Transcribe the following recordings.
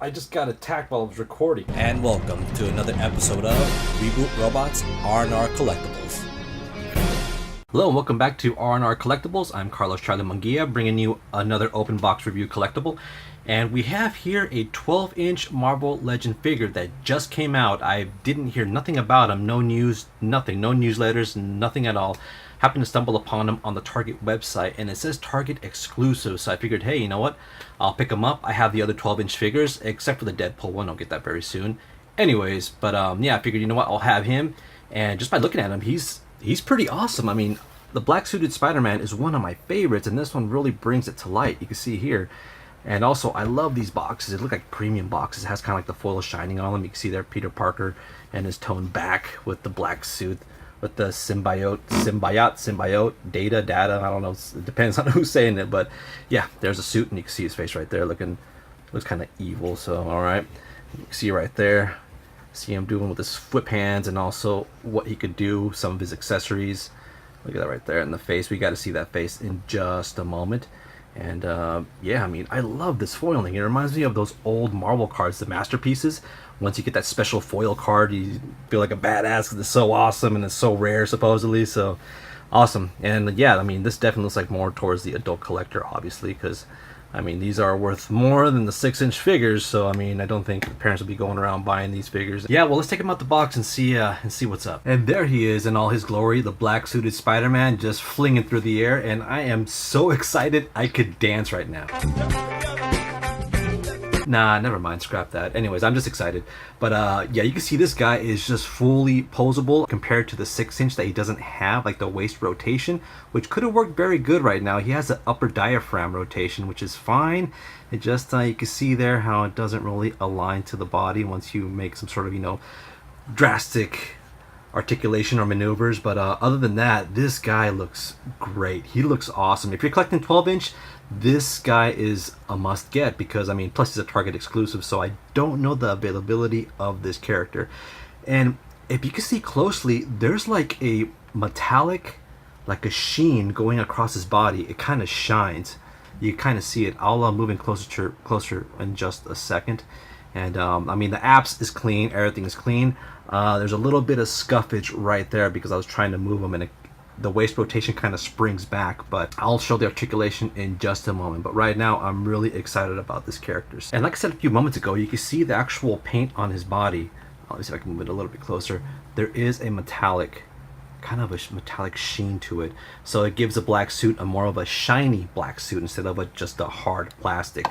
I just got attacked while I was recording. And welcome to another episode of Reboot Robots R&R Collectibles. Hello and welcome back to R&R Collectibles. I'm Carlos Charlie Munguia, bringing you another open box review collectible. And we have here a 12-inch Marvel Legend figure that just came out. I didn't hear nothing about him, no news, nothing, no newsletters, nothing at all. Happened to stumble upon him on the Target website, and it says Target exclusive, so I figured, hey, you know what, I'll pick him up. I have the other 12-inch figures, except for the Deadpool one. I'll get that very soon. Anyways, but yeah, I figured, you know what, I'll have him, and just by looking at him, he's pretty awesome. I mean, the black suited Spider-Man is one of my favorites, and this one really brings it to light. You can see here. And also, I love these boxes. They look like premium boxes. It has kind of like the foil shining on them. You can see there Peter Parker and his toned back with the black suit, with the symbiote, data, I don't know. It depends on who's saying it. But yeah, there's a suit, and you can see his face right there. Looks kind of evil. So, all right. You can see right there. See him doing with his flip hands, and also what he could do, some of his accessories. Look at that right there in the face. We got to see that face in just a moment. And yeah, I mean, I love this foiling. It reminds me of those old Marvel cards, the masterpieces. Once you get that special foil card, you feel like a badass because it's so awesome and it's so rare, supposedly. So awesome. And yeah, I mean, this definitely looks like more towards the adult collector, obviously, because I mean, these are worth more than the 6-inch figures. So I mean, I don't think the parents will be going around buying these figures. Yeah, well, let's take him out the box and see what's up. And there he is in all his glory, the black suited Spider-Man, just flinging through the air. And I am so excited I could dance right now. Nah, never mind, scrap that. Anyways, I'm just excited. But yeah, you can see this guy is just fully posable compared to the 6-inch that he doesn't have, like the waist rotation, which could have worked very good right now. He has the upper diaphragm rotation, which is fine. It just, you can see there how it doesn't really align to the body once you make some sort of, you know, drastic articulation or maneuvers. But other than that, this guy looks great. He looks awesome. If you're collecting 12-inch, this guy is a must get, because I mean, plus he's a Target exclusive, so I don't know the availability of this character. And if you can see closely, there's like a metallic, like a sheen going across his body. It kind of shines. You kind of see it. I'll move in closer in just a second. And I mean, the apps is clean, everything is clean. There's a little bit of scuffage right there because I was trying to move him, and the waist rotation kind of springs back, but I'll show the articulation in just a moment. But right now, I'm really excited about this character. And like I said a few moments ago, you can see the actual paint on his body. Let me see if I can move it a little bit closer. There is a metallic, kind of a metallic sheen to it. So it gives the black suit a more of a shiny black suit instead of just a hard plastic.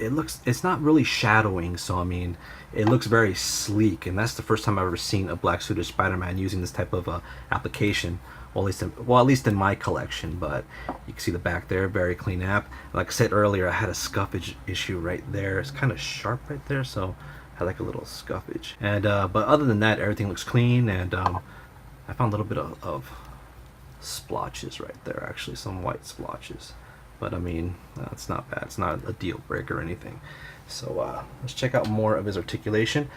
It's not really shadowing, so I mean, it looks very sleek, and that's the first time I've ever seen a black suited Spider-Man using this type of application. Well, at least in my collection. But you can see the back there, very clean app. Like I said earlier, I had a scuffage issue right there. It's kind of sharp right there, so I had like a little scuffage. And but other than that, everything looks clean. And I found a little bit of splotches right there, actually, some white splotches. But I mean, it's not bad. It's not a deal breaker or anything. So let's check out more of his articulation.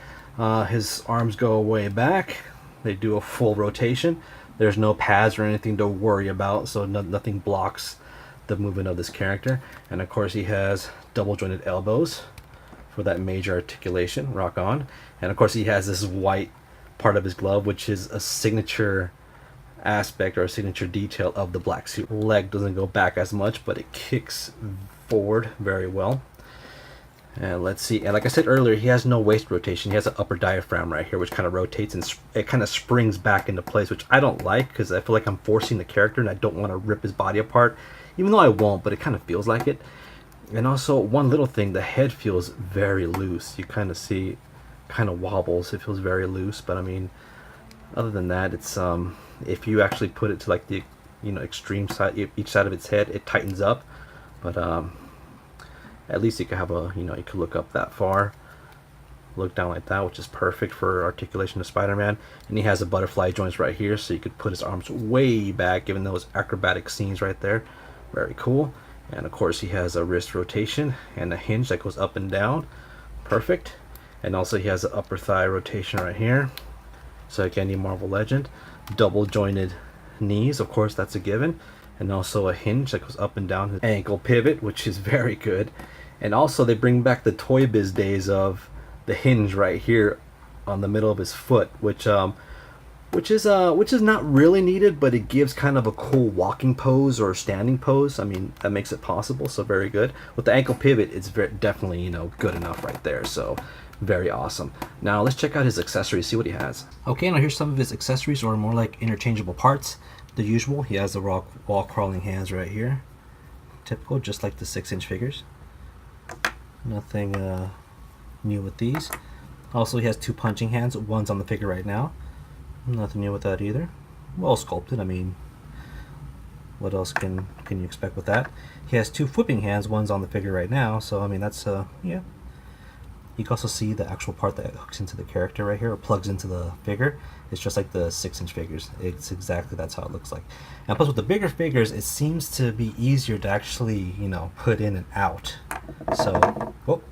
His arms go way back. They do a full rotation. There's no pads or anything to worry about, so nothing blocks the movement of this character. And of course, he has double jointed elbows for that major articulation. Rock on. And of course, he has this white part of his glove, which is a signature aspect or a signature detail of the black suit. Leg doesn't go back as much, but it kicks forward very well. And let's see, and like I said earlier, he has no waist rotation. He has an upper diaphragm right here, which kind of rotates and it kind of springs back into place, which I don't like because I feel like I'm forcing the character and I don't want to rip his body apart, even though I won't, but it kind of feels like it. And also, one little thing, the head feels very loose. You kind of see, kind of wobbles. It feels very loose, but I mean, other than that, it's if you actually put it to like the, you know, extreme side, each side of its head, it tightens up. But at least you could have a, you know, you could look up that far, look down like that, which is perfect for articulation of Spider-Man. And he has the butterfly joints right here, so you could put his arms way back, given those acrobatic scenes right there. Very cool. And of course, he has a wrist rotation and a hinge that goes up and down. Perfect. And also he has the upper thigh rotation right here. So again, the Marvel Legend. Double jointed knees, of course, that's a given. And also a hinge that goes up and down his ankle pivot, which is very good. And also they bring back the Toy Biz days of the hinge right here on the middle of his foot, which is not really needed, but it gives kind of a cool walking pose or standing pose. I mean, that makes it possible, so very good. With the ankle pivot, it's definitely, good enough right there, so very awesome. Now let's check out his accessories, see what he has. Okay, now here's some of his accessories, or more like interchangeable parts. The usual, he has the wall crawling hands right here. Typical, just like the 6-inch figures. Nothing new with these. Also, he has 2 punching hands. One's on the figure right now. Nothing new with that either. Well sculpted. I mean, what else can you expect with that? He has 2 flipping hands. One's on the figure right now. So I mean, that's yeah. You can also see the actual part that hooks into the character right here, or plugs into the figure. It's just like the 6-inch figures. It's exactly, that's how it looks like. And plus with the bigger figures, it seems to be easier to actually, put in and out. So, whoop,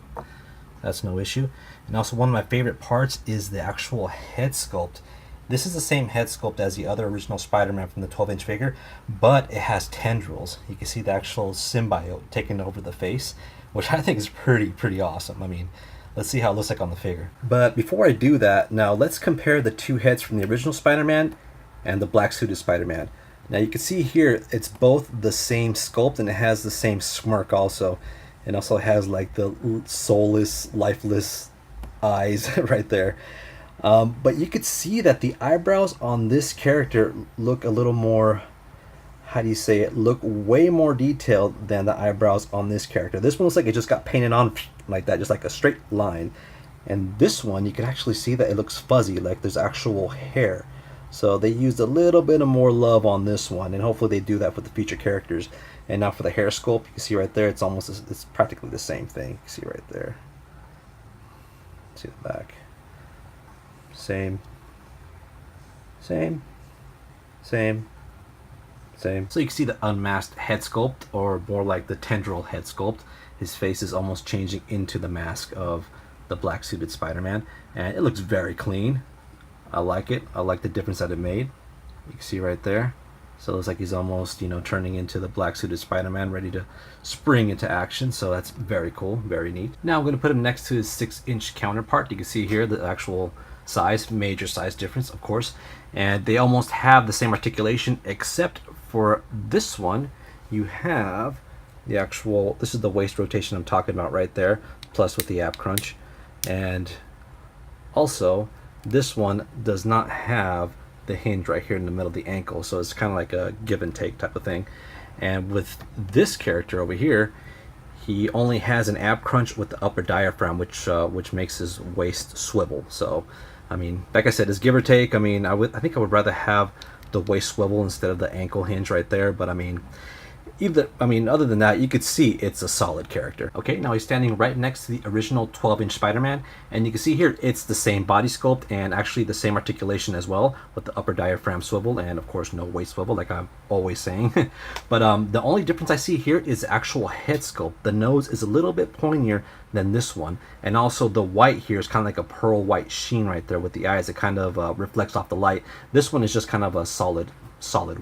that's no issue. And also one of my favorite parts is the actual head sculpt. This is the same head sculpt as the other original Spider-Man from the 12-inch figure, but it has tendrils. You can see the actual symbiote taking over the face, which I think is pretty awesome. I mean, let's see how it looks like on the figure. But before I do that, now let's compare the 2 heads from the original Spider-Man and the black suited Spider-Man. Now you can see here, it's both the same sculpt and it has the same smirk also. And also has like the soulless, lifeless eyes right there. But you could see that the eyebrows on this character look a little more, how do you say it, look way more detailed than the eyebrows on this character. This one looks like it just got painted on like that, just like a straight line. And this one, you can actually see that it looks fuzzy, like there's actual hair. So they used a little bit of more love on this one, and hopefully they do that for the future characters. And now for the hair sculpt, you can see right there, it's practically the same thing. You can see right there. See the back. Same. So you can see the unmasked head sculpt, or more like the tendril head sculpt. His face is almost changing into the mask of the black suited Spider-Man, and it looks very clean. I like it. I like the difference that it made. You can see right there. So it looks like he's almost, turning into the black suited Spider-Man, ready to spring into action. So that's very cool, very neat. Now I'm going to put him next to his 6-inch counterpart. You can see here the actual size, major size difference, of course. And they almost have the same articulation, except for this one, you have the actual, this is the waist rotation I'm talking about right there, plus with the ab crunch. And also, this one does not have the hinge right here in the middle of the ankle, so it's kind of like a give and take type of thing. And with this character over here, he only has an ab crunch with the upper diaphragm, which makes his waist swivel. So, I mean, like I said, it's give or take. I mean, I think I would rather have the waist swivel instead of the ankle hinge right there. But I mean, other than that, you could see it's a solid character. Okay, now he's standing right next to the original 12-inch Spider-Man, and you can see here it's the same body sculpt and actually the same articulation as well, with the upper diaphragm swivel and of course no waist swivel, like I'm always saying. But the only difference I see here is actual head sculpt. The nose is a little bit pointier than this one, and also the white here is kind of like a pearl white sheen right there with the eyes. It kind of reflects off the light. This one is just kind of a solid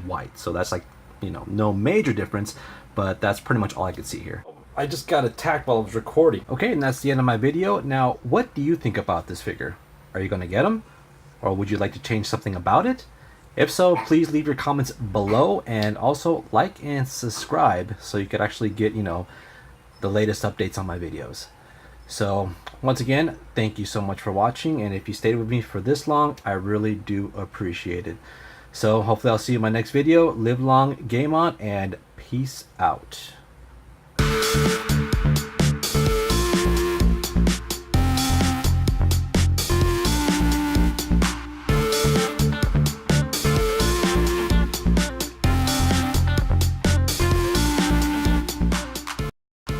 white, so that's like, no major difference, but that's pretty much all I could see here. I just got attacked while I was recording. Okay, and that's the end of my video. Now, what do you think about this figure? Are you going to get him? Or would you like to change something about it? If so, please leave your comments below, and also like and subscribe so you could actually get, the latest updates on my videos. So, once again, thank you so much for watching, and if you stayed with me for this long, I really do appreciate it. So hopefully I'll see you in my next video. Live long, game on, and peace out.